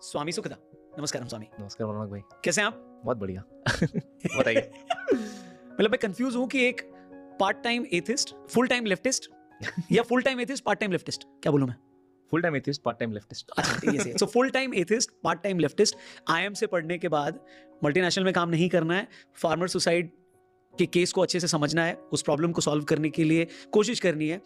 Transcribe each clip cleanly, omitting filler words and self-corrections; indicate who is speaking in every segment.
Speaker 1: स्वामी सुखदा। नमस्कार स्वामी।
Speaker 2: नमस्कार मनोज भाई।
Speaker 1: कैसे हैं आप?
Speaker 2: बहुत बढ़िया। बताइए।
Speaker 1: मतलब मैं कंफ्यूज हूं कि एक part time atheist, full time leftist या full time atheist part time leftist, क्या बोलूं मैं?
Speaker 2: Full time atheist, part time leftist.
Speaker 1: अच्छा ठीक है, so full time atheist, part time leftist. IM से पढ़ने के बाद मल्टीनेशनल में काम नहीं करना है, फार्मर सुसाइड के केस को अच्छे से समझना है, उस प्रॉब्लम को सॉल्व करने के लिए कोशिश करनी है।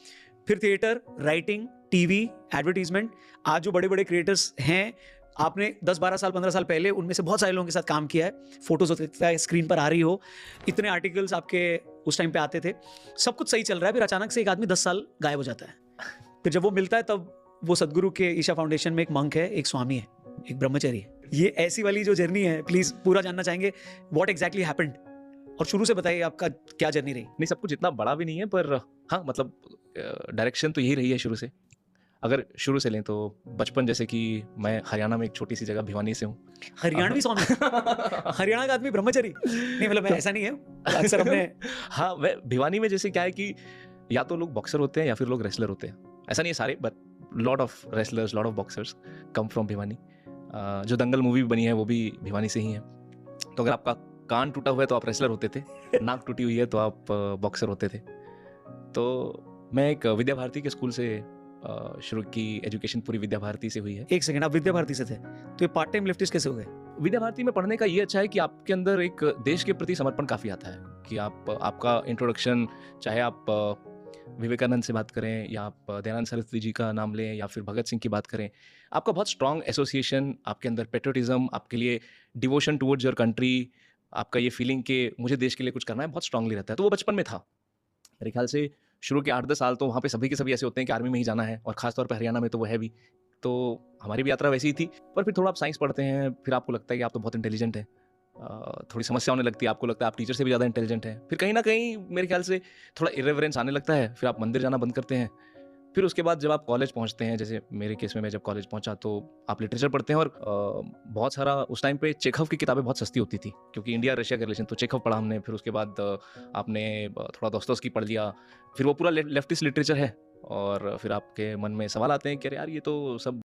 Speaker 1: फिर थिएटर, राइटिंग, टीवी, एडवर्टीजमेंट। आज जो बड़े बड़े क्रिएटर्स हैं, आपने 10 12 साल 15 साल पहले उनमें से बहुत सारे लोगों के साथ काम किया है। फोटोज होता है, स्क्रीन पर आ रही हो, इतने आर्टिकल्स आपके उस टाइम पे आते थे, सब कुछ सही चल रहा है। फिर अचानक से एक आदमी 10 साल गायब हो जाता है। फिर जब वो मिलता है तब वो सदगुरु के ईशा फाउंडेशन में एक मंक है, एक स्वामी है, एक ब्रह्मचारी है। ये ऐसी वाली जो जर्नी है, प्लीज पूरा जानना चाहेंगे, व्हाट एग्जैक्टली हैपेंड, और शुरू से बताइए आपका क्या जर्नी रही।
Speaker 2: नहीं, सब कुछ इतना बड़ा भी नहीं है, पर हाँ मतलब डायरेक्शन तो यही रही है शुरू से। अगर शुरू से लें तो बचपन, जैसे कि मैं हरियाणा में एक छोटी सी जगह भिवानी से हूँ।
Speaker 1: हरियाणवी स्वामी? हरियाणा का आदमी ब्रह्मचारी? नहीं मतलब ऐसा नहीं है, अक्सर हमने
Speaker 2: हाँ, वह भिवानी में जैसे क्या है कि या तो लोग बॉक्सर होते हैं या फिर लोग रेसलर होते हैं। ऐसा नहीं है सारे, but lot of wrestlers, lot of boxers come from Bhiwani. जो दंगल मूवी बनी है वो भी भिवानी से ही है। तो अगर आपका कान टूटा हुआ है तो आप रेसलर होते थे, नाक टूटी हुई है तो आप बॉक्सर होते थे। तो मैं एक विद्या भारती के स्कूल से शुरू की एजुकेशन पूरी विद्या भारती से हुई है।
Speaker 1: एक सेकंड, आप विद्या भारती से थे, तो ये पार्ट टाइम लेफ्टिस्ट कैसे हो गए?
Speaker 2: विद्या भारती में पढ़ने का ये अच्छा है कि आपके अंदर एक देश के प्रति समर्पण काफ़ी आता है कि आपका इंट्रोडक्शन, चाहे आप विवेकानंद से बात करें या आप दयानंद सरस्वती जी का नाम लें या फिर भगत सिंह की बात करें, आपका बहुत स्ट्रॉन्ग एसोसिएशन, आपके अंदर पेट्रियोटिज्म, आपके लिए डिवोशन टुवर्ड्स योर कंट्री, आपका ये फीलिंग कि मुझे देश के लिए कुछ करना है, बहुत स्ट्रांगली रहता है। तो वो बचपन में था। मेरे ख्याल से शुरू के 8-10 साल तो वहाँ पे सभी के सभी ऐसे होते हैं कि आर्मी में ही जाना है, और खासतौर पर हरियाणा में तो वो है भी। तो हमारी भी यात्रा वैसी ही थी। पर फिर थोड़ा आप साइंस पढ़ते हैं, फिर आपको लगता है कि आप तो बहुत इंटेलिजेंट हैं। थोड़ी समस्या होने लगती है, आपको लगता है आप टीचर से भी ज़्यादा इंटेलिजेंट हैं। फिर कहीं ना कहीं मेरे ख्याल से थोड़ा इरेवरेंस आने लगता है, फिर आप मंदिर जाना बंद करते हैं। फिर उसके बाद जब आप कॉलेज पहुंचते हैं, जैसे मेरे केस में मैं जब कॉलेज पहुंचा तो आप लिटरेचर पढ़ते हैं, और बहुत सारा उस टाइम पे चेखव की किताबें बहुत सस्ती होती थी, क्योंकि इंडिया रशिया का रिलेशन, तो चेखव पढ़ा हमने। फिर उसके बाद आपने थोड़ा दोस्तोवस्की पढ़ लिया, फिर वो पूरा लेफ्टिस्ट लिटरेचर है, और फिर आपके मन में सवाल आते हैं कि अरे यार ये तो सब